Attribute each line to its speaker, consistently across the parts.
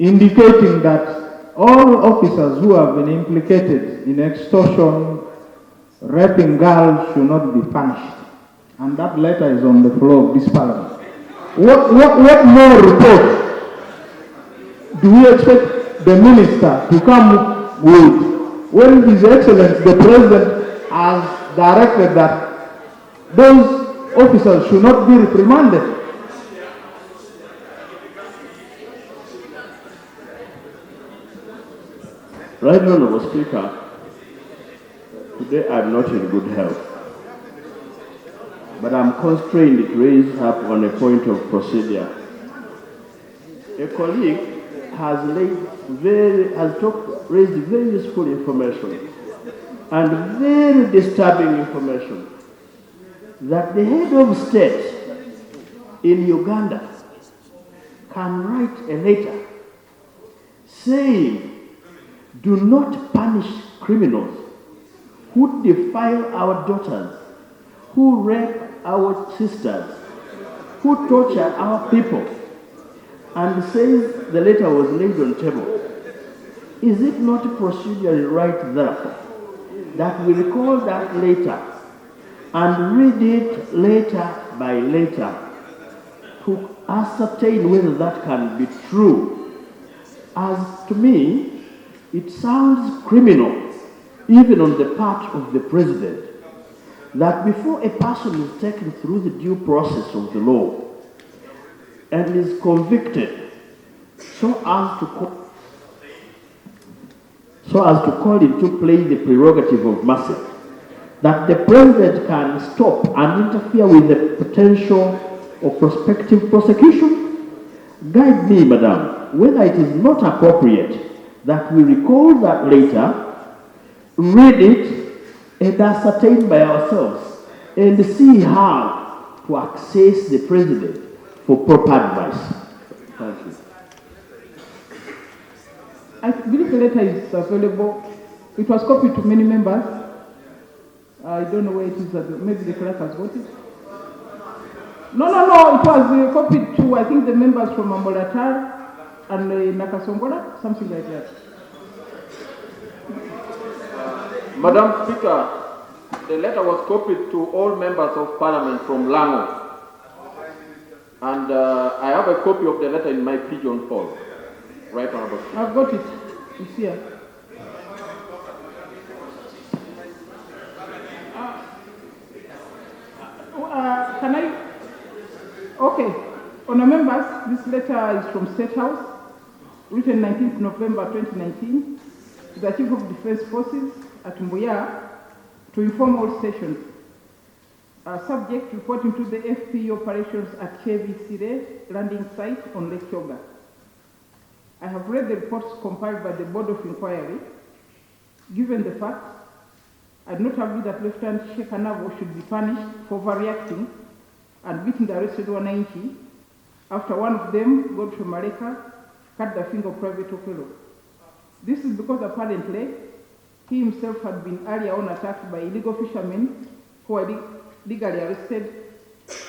Speaker 1: indicating that all officers who have been implicated in extortion, raping girls should not be punished. And that letter is on the floor of this parliament. What more report do we expect the minister to come with when His Excellency the President has directed that those officers should not be reprimanded?
Speaker 2: Right, Honourable Speaker, today I'm not in good health, but I'm constrained to raise up on a point of procedure. A colleague has raised very useful information and very disturbing information that the head of state in Uganda can write a letter saying, do not punish criminals who defile our daughters, who rape our sisters, who torture our people, and says the letter was laid on table. Is it not procedurally right, therefore, that we recall that letter and read it letter by letter to ascertain whether that can be true? As to me, it sounds criminal, even on the part of the President, that before a person is taken through the due process of the law and is convicted so as to call into play the prerogative of mercy, that the President can stop and interfere with the potential or prospective prosecution? Guide me, Madam, whether it is not appropriate that we recall that letter, read it, and ascertain by ourselves, and see how to access the President for proper advice. Thank you.
Speaker 3: I believe the letter is available. It was copied to many members. I don't know where it is. Maybe the clerk has got it. No. It was copied to, I think, the members from Ambolatar and Nakasongola, something like that.
Speaker 4: Madam Speaker, the letter was copied to all members of Parliament from Lango. And I have a copy of the letter in my pigeon hole. Right, Honorable.
Speaker 3: I've got it. It's here. Can I? Okay. Honourable members, this letter is from State House, written 19th November 2019, to the Chief of Defence Forces at Mbuya to inform all stations. Subject reporting to the FP operations at KVCRE landing site on Lake Kyoga. I have read the reports compiled by the Board of Inquiry. Given the fact, I do not agree that Lieutenant Shekanavo should be punished for overreacting and beating the arrested 190 after one of them, Godfrey Maleka, cut the finger of Private Okelo. This is because apparently he himself had been earlier on attacked by illegal fishermen who were legally arrested,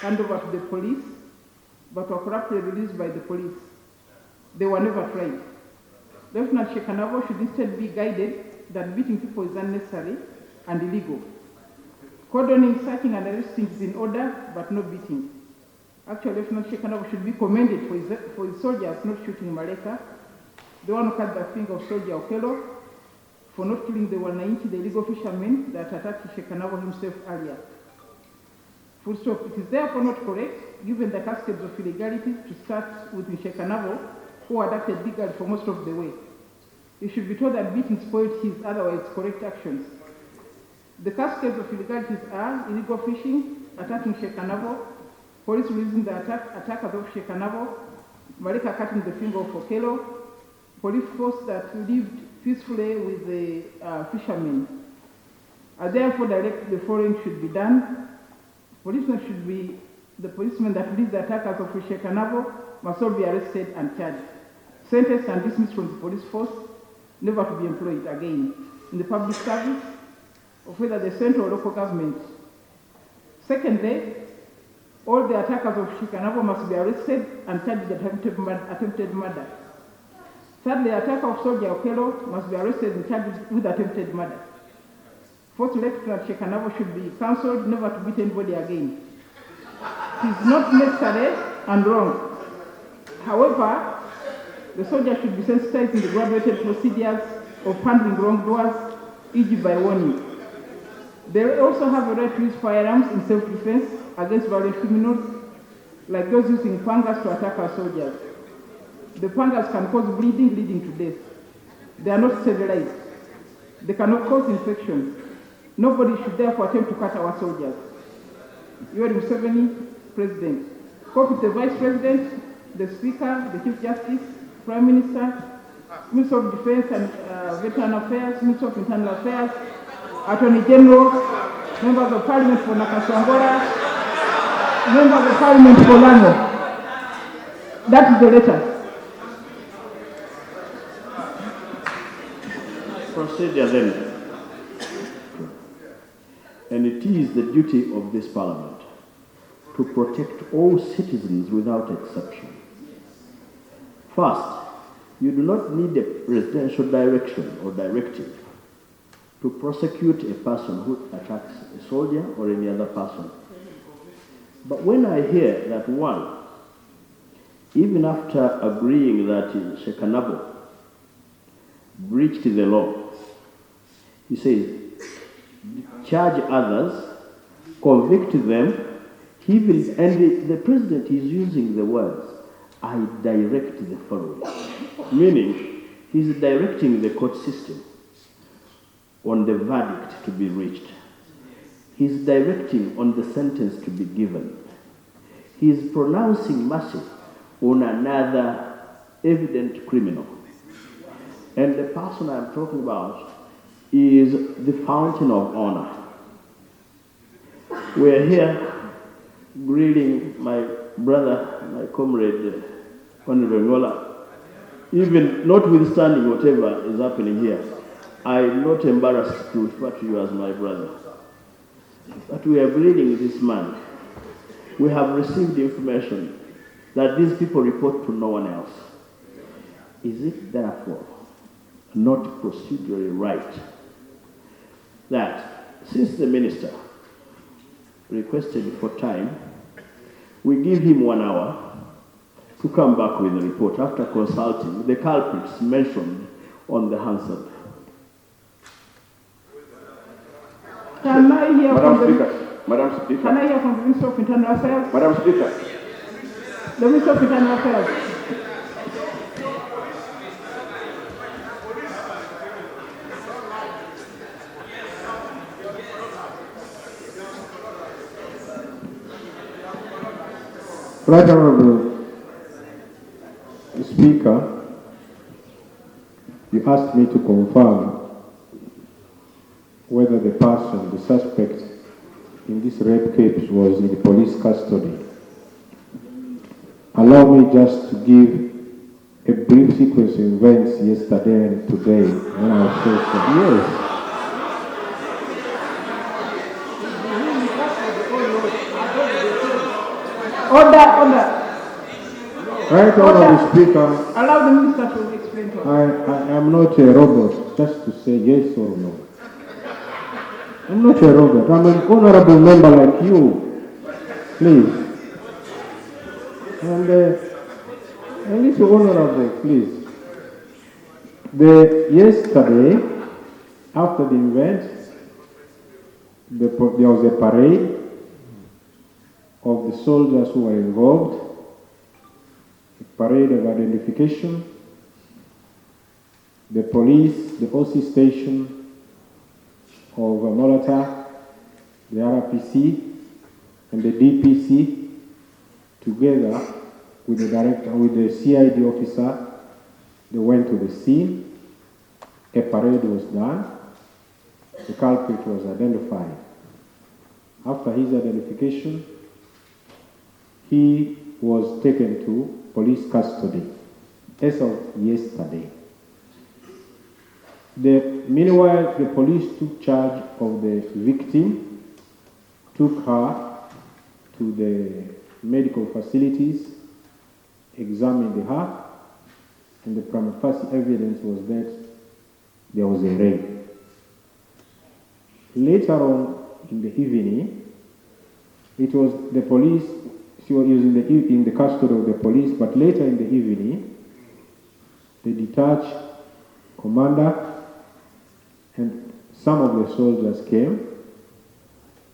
Speaker 3: handed over to the police, but were corruptly released by the police. They were never tried. Lieutenant Shekanavo should instead be guided that beating people is unnecessary and illegal. Cordoning, searching, and arresting is in order, but no beating. Actually, Lieutenant Shekanavo should be commended for his soldiers not shooting Maleka, the one who cut the finger of Soldier Okelo, for not killing the 190, the illegal fishermen that attacked Shekanavo himself earlier. Full stop. It is therefore not correct, given the cascades of illegality, to start with Shekanavo, who had acted legally for most of the way. He should be told that beating spoiled his otherwise correct actions. The cascades of illegalities are illegal fishing, attacking Shekanavo, police releasing the attackers of Shekanavo, Maleka cutting the finger of Okelo, police force that lived peacefully with the fishermen. I therefore direct the following should be done. The policemen that lead the attackers of Shekanavo must all be arrested and charged, sentenced and dismissed from the police force, never to be employed again in the public service of whether the central or local government. Secondly, all the attackers of Shekanavo must be arrested and charged with attempted murder. Thirdly, the attacker of Soldier Okello must be arrested and charged with attempted murder. Fourth, Lieutenant Shekanabo should be counseled never to beat anybody again. It is not necessary and wrong. However, the soldier should be sensitized in the graduated procedures of handling wrongdoers, e.g. by warning. They also have a right to use firearms in self-defense against violent criminals, like those using pangas to attack our soldiers. The pangas can cause bleeding, leading to death. They are not sterilized. They cannot cause infection. Nobody should therefore attempt to cut our soldiers. Museveni, President. Copy the Vice President, the Speaker, the Chief Justice, Prime Minister, Minister of Defense and Veteran Affairs, Minister of Internal Affairs, Attorney General, Members of Parliament for Nakasongora, Members of Parliament for Lamu. That is the letter.
Speaker 2: Procedure then. And it is the duty of this Parliament to protect all citizens without exception. First, you do not need a presidential direction or directive to prosecute a person who attacks a soldier or any other person. But when I hear that one, even after agreeing that Shekanabo breached the law, he says, charge others, convict them, and the president is using the words, I direct the following. Meaning, he's directing the court system on the verdict to be reached. He's directing on the sentence to be given. He's pronouncing mercy on another evident criminal. And the person I'm talking about is the fountain of honor. We're here greeting my brother, my comrade, Honorable Ngola. Even notwithstanding whatever is happening here, I'm not embarrassed to refer to you as my brother. But we are greeting this man. We have received information that these people report to no one else. Is it therefore not procedurally right that since the minister requested for time, we give him 1 hour to come back with a report after consulting the culprits mentioned on the Hansard?
Speaker 3: Can I hear
Speaker 4: Madam
Speaker 3: from
Speaker 4: Speaker, Madam Speaker.
Speaker 3: Can I hear from the Minister of Internal Affairs?
Speaker 4: Madam Speaker.
Speaker 3: The Minister of Internal Affairs.
Speaker 1: Right Honorable Speaker, you asked me to confirm whether the person, the suspect in this rape case was in the police custody. Allow me just to give a brief sequence of events yesterday and today when I was so. Yes.
Speaker 3: Order.
Speaker 1: Right Honorable Speaker,
Speaker 3: Allow the Minister to explain to us.
Speaker 1: I am not a robot just to say yes or no. I'm not a robot. I'm an honorable member like you. Please. And a little honorable, please. Yesterday, after the event, there was a parade of the soldiers who were involved, a parade of identification. The police, the OC station of Molata, the RPC, and the DPC, together with the director, with the CID officer, they went to the scene. A parade was done. The culprit was identified. After his identification, he was taken to police custody as of yesterday. Meanwhile, the police took charge of the victim, took her to the medical facilities, examined her,
Speaker 5: and the prima facie evidence was that there was a rape. Later on in the evening, it was the police, she was in the custody of the police, but later in the evening, the detached commander and some of the soldiers came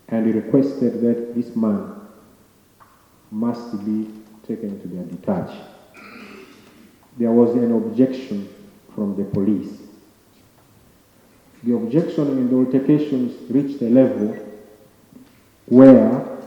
Speaker 5: and requested that this man must be taken to their detached. There was an objection from the police. The objection and the altercations reached a level where